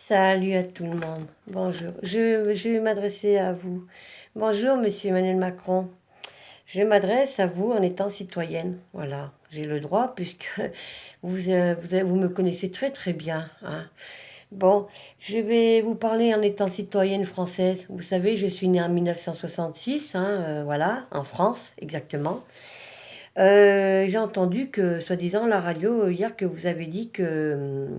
Salut à tout le monde. Bonjour. Je vais m'adresser à vous. Bonjour, monsieur Emmanuel Macron. Je m'adresse à vous en étant citoyenne. Voilà, j'ai le droit puisque vous me connaissez très très bien, hein. Bon, je vais vous parler en étant citoyenne française. Vous savez, je suis née en 1966, hein, voilà, en France, exactement. J'ai entendu que, soi-disant, à la radio hier, que vous avez dit que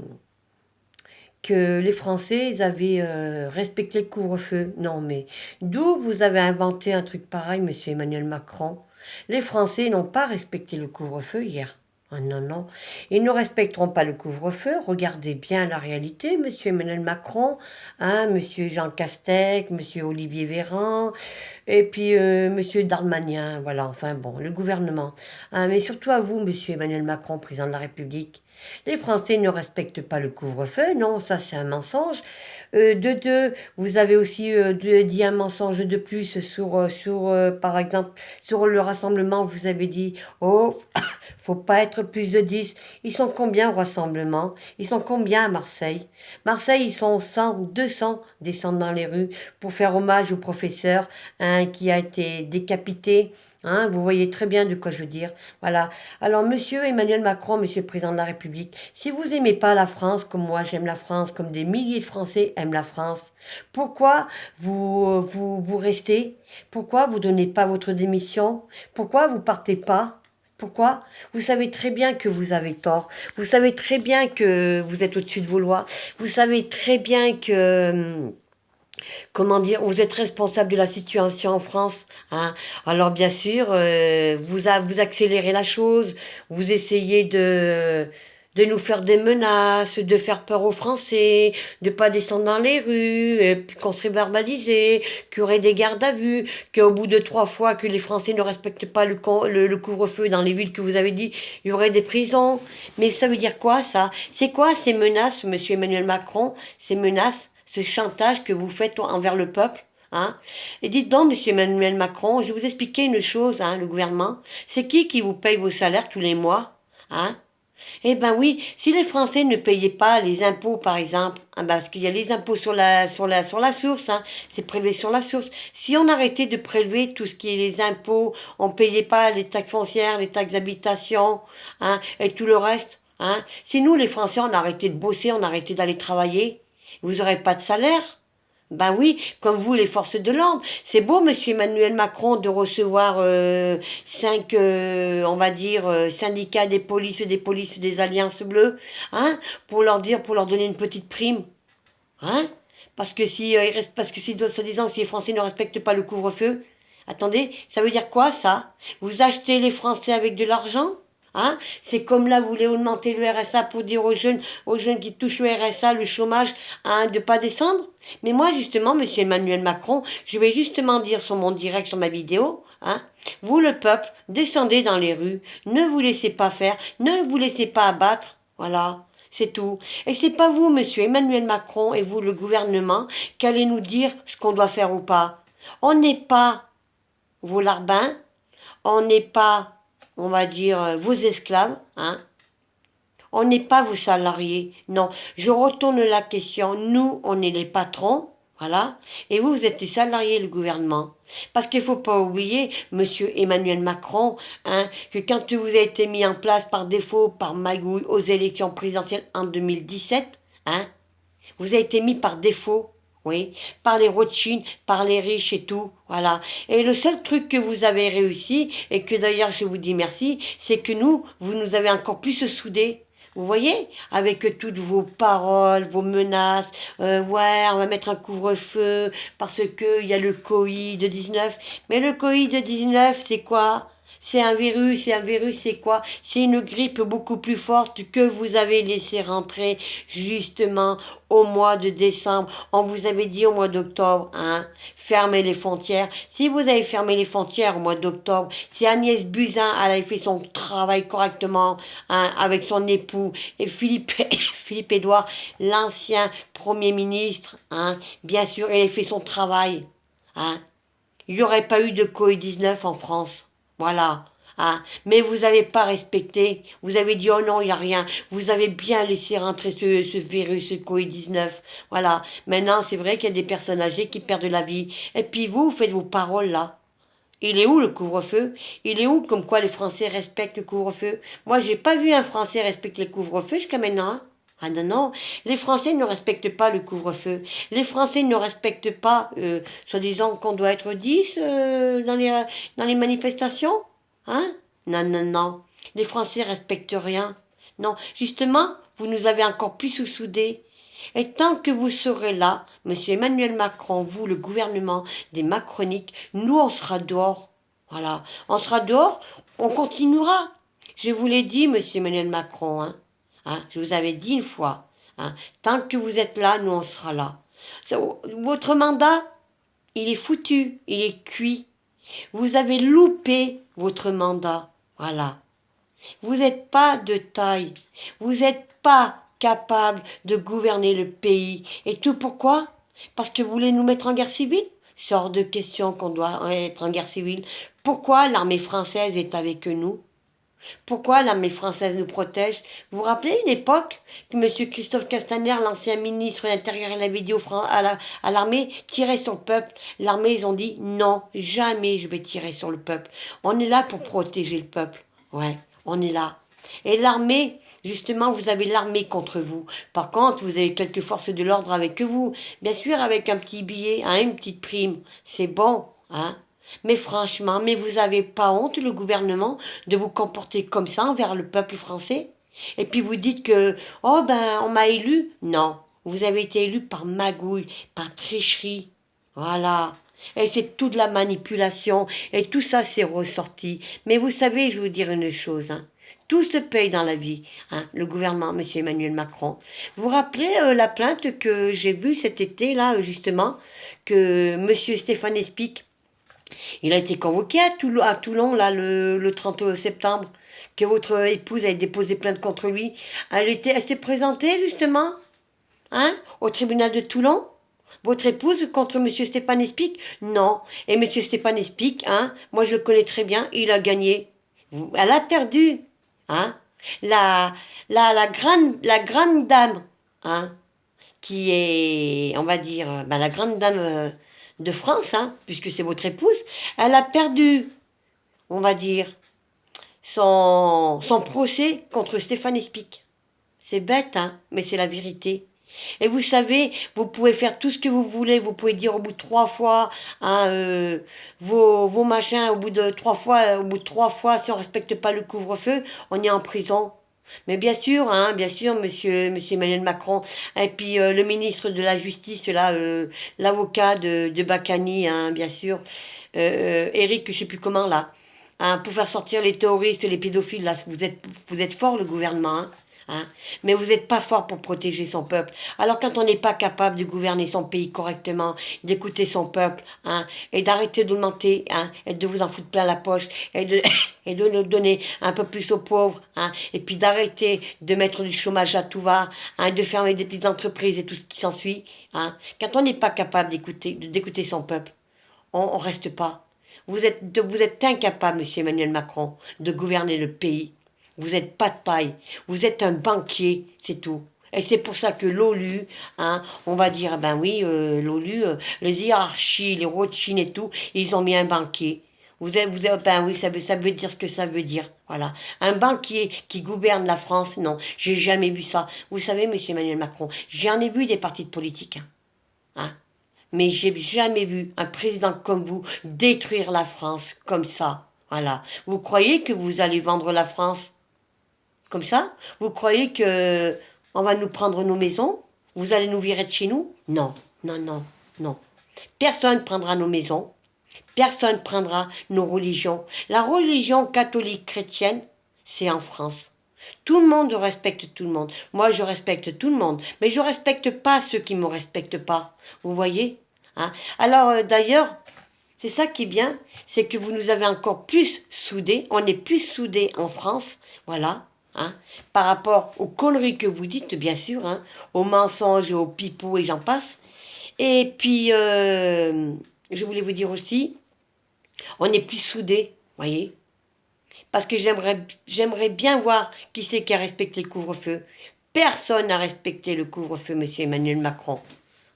les Français, ils avaient respecté le couvre-feu. Non, mais d'où vous avez inventé un truc pareil, monsieur Emmanuel Macron? Les Français n'ont pas respecté le couvre-feu hier. Ah non, non. Ils ne respecteront pas le couvre-feu. Regardez bien la réalité, monsieur Emmanuel Macron, hein, monsieur Jean Castex, monsieur Olivier Véran, et puis monsieur Darmanin, voilà, enfin bon, le gouvernement. Hein, mais surtout à vous, monsieur Emmanuel Macron, président de la République. Les Français ne respectent pas le couvre-feu, non, ça c'est un mensonge. De deux, vous avez aussi dit un mensonge de plus par exemple, sur le rassemblement, vous avez dit, oh, faut pas être plus de 10. Ils sont combien au rassemblement? Ils sont combien à Marseille? Marseille, ils sont 100 ou 200 descendre dans les rues pour faire hommage au professeur, hein, qui a été décapité. Hein, vous voyez très bien de quoi je veux dire. Voilà. Alors, monsieur Emmanuel Macron, monsieur le président de la République, si vous aimez pas la France comme moi j'aime la France, comme des milliers de Français aiment la France, pourquoi vous restez? Pourquoi vous donnez pas votre démission? Pourquoi vous partez pas? Pourquoi? Vous savez très bien que vous avez tort. Vous savez très bien que vous êtes au-dessus de vos lois. Vous savez très bien que comment dire, vous êtes responsable de la situation en France, hein. Alors bien sûr, vous accélérez la chose, vous essayez de nous faire des menaces, de faire peur aux Français, de pas descendre dans les rues, qu'on serait verbalisé, qu'il y aurait des gardes à vue, qu'au bout de 3 fois que les Français ne respectent pas le couvre-feu dans les villes que vous avez dit, il y aurait des prisons. Mais ça veut dire quoi ça? C'est quoi ces menaces, monsieur Emmanuel Macron, ces menaces? Ce chantage que vous faites envers le peuple, hein? Et dites donc, monsieur Emmanuel Macron, je vais vous expliquer une chose, hein, le gouvernement. C'est qui vous paye vos salaires tous les mois, hein? Eh ben oui, si les Français ne payaient pas les impôts, par exemple, hein, parce qu'il y a les impôts sur la source, hein, c'est prélevé sur la source. Si on arrêtait de prélever tout ce qui est les impôts, on payait pas les taxes foncières, les taxes d'habitation, hein, et tout le reste, hein. Si nous, les Français, on arrêtait de bosser, on arrêtait d'aller travailler, vous n'aurez pas de salaire. Ben oui, comme vous, les forces de l'ordre. C'est beau, monsieur Emmanuel Macron, de recevoir cinq, on va dire, syndicats des polices des Alliances Bleues, hein, pour leur donner une petite prime, hein. Parce que si, soi-disant, si les Français ne respectent pas le couvre-feu, attendez, ça veut dire quoi, ça? Vous achetez les Français avec de l'argent? Hein? C'est comme là, vous voulez augmenter le RSA pour dire aux jeunes qui touchent le RSA, le chômage, hein, de ne pas descendre. Mais moi, justement, monsieur Emmanuel Macron, je vais justement dire sur mon direct, sur ma vidéo, hein, vous, le peuple, descendez dans les rues, ne vous laissez pas faire, ne vous laissez pas abattre. Voilà. C'est tout. Et c'est pas vous, monsieur Emmanuel Macron, et vous, le gouvernement, qui allez nous dire ce qu'on doit faire ou pas. On n'est pas vos larbins, on n'est pas, on va dire, vos esclaves, hein. On n'est pas vos salariés. Non, je retourne la question. Nous, on est les patrons, voilà. Et vous, vous êtes les salariés, le gouvernement. Parce qu'il ne faut pas oublier, monsieur Emmanuel Macron, hein, que quand vous avez été mis en place par défaut, par magouille, aux élections présidentielles en 2017, hein, vous avez été mis par défaut. Oui, par les Rothschild, par les riches et tout, voilà. Et le seul truc que vous avez réussi, et que d'ailleurs je vous dis merci, c'est que nous, vous nous avez encore plus soudés. Vous voyez, avec toutes vos paroles, vos menaces, ouais, on va mettre un couvre-feu parce que il y a le Covid-19. Mais le Covid-19, c'est quoi? C'est un virus, c'est quoi? C'est une grippe beaucoup plus forte que vous avez laissé rentrer justement au mois de décembre. On vous avait dit au mois d'octobre, hein, fermez les frontières. Si vous avez fermé les frontières au mois d'octobre, si Agnès Buzyn elle avait fait son travail correctement, hein, avec son époux et Philippe, Philippe Édouard, l'ancien Premier ministre, hein, bien sûr, il a fait son travail, hein, il n'y aurait pas eu de Covid-19 en France. Voilà. Ah, mais vous n'avez pas respecté. Vous avez dit, oh non, il n'y a rien. Vous avez bien laissé rentrer ce virus, ce Covid-19. Voilà. Maintenant, c'est vrai qu'il y a des personnes âgées qui perdent la vie. Et puis vous faites vos paroles là. Il est où le couvre-feu? Il est où comme quoi les Français respectent le couvre-feu? Moi, j'ai pas vu un Français respecter le couvre-feu jusqu'à maintenant, hein. Ah non, non, les Français ne respectent pas le couvre-feu. Les Français ne respectent pas, soi-disant qu'on doit être 10 dans les manifestations. Hein? Non, non, non. Les Français respectent rien. Non, justement, vous nous avez encore plus sous-soudés. Et tant que vous serez là, Monsieur Emmanuel Macron, vous, le gouvernement des Macroniques, nous, on sera dehors. Voilà, on sera dehors, on continuera. Je vous l'ai dit, Monsieur Emmanuel Macron, hein. Hein, je vous avais dit une fois. Hein, tant que vous êtes là, nous, on sera là. Votre mandat, il est foutu, il est cuit. Vous avez loupé votre mandat. Voilà. Vous n'êtes pas de taille. Vous n'êtes pas capable de gouverner le pays. Et tout pourquoi? Parce que vous voulez nous mettre en guerre civile? C'est hors de question qu'on doit être en guerre civile. Pourquoi l'armée française est avec nous? Pourquoi l'armée française nous protège? Vous vous rappelez une époque que M. Christophe Castaner, l'ancien ministre de l'Intérieur et la vidéo à l'armée, tirait sur le peuple? L'armée, ils ont dit non, jamais je vais tirer sur le peuple. On est là pour protéger le peuple. Ouais, on est là. Et l'armée, justement, vous avez l'armée contre vous. Par contre, vous avez quelques forces de l'ordre avec vous. Bien sûr, avec un petit billet, hein, une petite prime. C'est bon, hein. Mais franchement, mais vous n'avez pas honte, le gouvernement, de vous comporter comme ça envers le peuple français? Et puis vous dites que, oh ben, on m'a élu. Non, vous avez été élu par magouille, par tricherie. Voilà. Et c'est toute la manipulation. Et tout ça, c'est ressorti. Mais vous savez, je vais vous dire une chose, hein. Tout se paye dans la vie, hein, le gouvernement, M. Emmanuel Macron. Vous vous rappelez la plainte que j'ai vue cet été, là, justement, que M. Stéphane Espic, il a été convoqué à Toulon, là, le 30 septembre, que votre épouse a déposé plainte contre lui. Elle s'est présentée, justement, hein, au tribunal de Toulon. Votre épouse contre M. Stéphane Espic? Non. Et M. Stéphane Espic, hein, moi je le connais très bien, il a gagné. Elle a perdu. Hein. La, la grande dame, hein, qui est, on va dire, ben, la grande dame de France, hein, puisque c'est votre épouse, elle a perdu, on va dire, son procès contre Stéphane Espic. C'est bête, hein, mais c'est la vérité. Et vous savez, vous pouvez faire tout ce que vous voulez, vous pouvez dire au bout de 3 fois, hein, vos machins, au bout de 3 fois, si on ne respecte pas le couvre-feu, on est en prison. Mais bien sûr, monsieur Emmanuel Macron, et puis le ministre de la Justice, là, l'avocat de Bacani, hein, bien sûr, Eric, je sais plus comment, là, hein, pour faire sortir les terroristes, les pédophiles, là, vous êtes fort, le gouvernement, hein. Hein. Mais vous n'êtes pas fort pour protéger son peuple. Alors quand on n'est pas capable de gouverner son pays correctement, d'écouter son peuple, hein, et d'arrêter de le mentir, hein, et de vous en foutre plein la poche, et de nous donner un peu plus aux pauvres, hein, et puis d'arrêter de mettre du chômage à tout va, hein, de fermer des petites entreprises et tout ce qui s'ensuit, hein. Quand on n'est pas capable d'écouter son peuple, on reste pas. Vous êtes incapable, monsieur Emmanuel Macron, de gouverner le pays. Vous n'êtes pas de paille. Vous êtes un banquier, c'est tout. Et c'est pour ça que l'OLU, hein, on va dire, ben oui, l'OLU, les hiérarchies, les Rothschild et tout, ils ont mis un banquier. Ben oui, ça veut dire ce que ça veut dire. Voilà. Un banquier qui gouverne la France, non, j'ai jamais vu ça. Vous savez, monsieur Emmanuel Macron, j'en ai vu des partis de politique, hein. Hein. Mais j'ai jamais vu un président comme vous détruire la France comme ça. Voilà. Vous croyez que vous allez vendre la France comme ça? Vous croyez que on va nous prendre nos maisons? Vous allez nous virer de chez nous? Non, non, non, non. Personne ne prendra nos maisons. Personne ne prendra nos religions. La religion catholique chrétienne, c'est en France. Tout le monde respecte tout le monde. Moi, je respecte tout le monde. Mais je ne respecte pas ceux qui ne me respectent pas. Vous voyez, hein? Alors, d'ailleurs, c'est ça qui est bien, c'est que vous nous avez encore plus soudés. On est plus soudés en France. Voilà. Hein, par rapport aux conneries que vous dites, bien sûr, hein, aux mensonges et aux pipeaux et j'en passe. Et puis, je voulais vous dire aussi, on est plus soudés, voyez. Parce que j'aimerais bien voir qui c'est qui a respecté le couvre-feu. Personne n'a respecté le couvre-feu, monsieur Emmanuel Macron.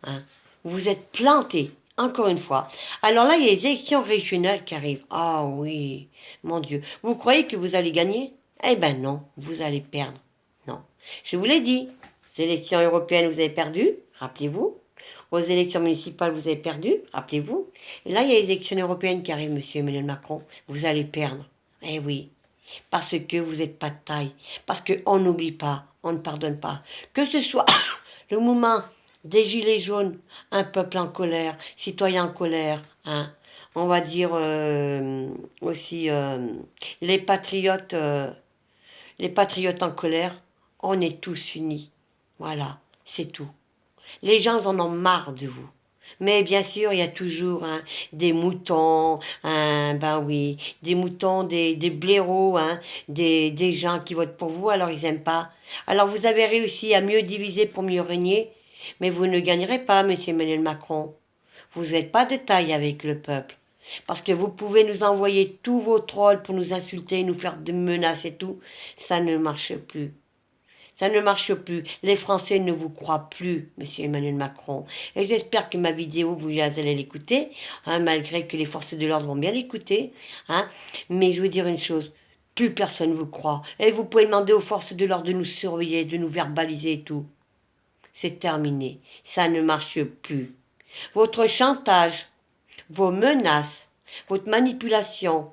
Hein. Vous êtes planté, encore une fois. Alors là, il y a les élections régionales qui arrivent. Ah oui, mon Dieu. Vous croyez que vous allez gagner? Eh ben non, vous allez perdre. Non. Je vous l'ai dit. Les élections européennes, vous avez perdu, rappelez-vous. Aux élections municipales, vous avez perdu, rappelez-vous. Et là, il y a les élections européennes qui arrivent, monsieur Emmanuel Macron. Vous allez perdre. Eh oui. Parce que vous n'êtes pas de taille. Parce qu'on n'oublie pas, on ne pardonne pas. Que ce soit le mouvement des Gilets jaunes, un peuple en colère, citoyens en colère, hein, on va dire aussi les patriotes en colère, on est tous unis. Voilà, c'est tout. Les gens en ont marre de vous. Mais bien sûr, il y a toujours hein, des moutons, hein, ben oui, des moutons, des blaireaux, hein, des gens qui votent pour vous, alors ils n'aiment pas. Alors vous avez réussi à mieux diviser pour mieux régner, mais vous ne gagnerez pas, monsieur Emmanuel Macron. Vous n'êtes pas de taille avec le peuple. Parce que vous pouvez nous envoyer tous vos trolls pour nous insulter, nous faire des menaces et tout. Ça ne marche plus. Ça ne marche plus. Les Français ne vous croient plus, monsieur Emmanuel Macron. Et j'espère que ma vidéo, vous allez l'écouter, hein, malgré que les forces de l'ordre vont bien l'écouter. Hein. Mais je veux dire une chose, plus personne ne vous croit. Et vous pouvez demander aux forces de l'ordre de nous surveiller, de nous verbaliser et tout. C'est terminé. Ça ne marche plus. Votre chantage, vos menaces, votre manipulation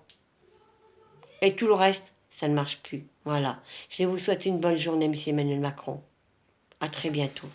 et tout le reste, ça ne marche plus. Voilà. Je vous souhaite une bonne journée, monsieur Emmanuel Macron. À très bientôt.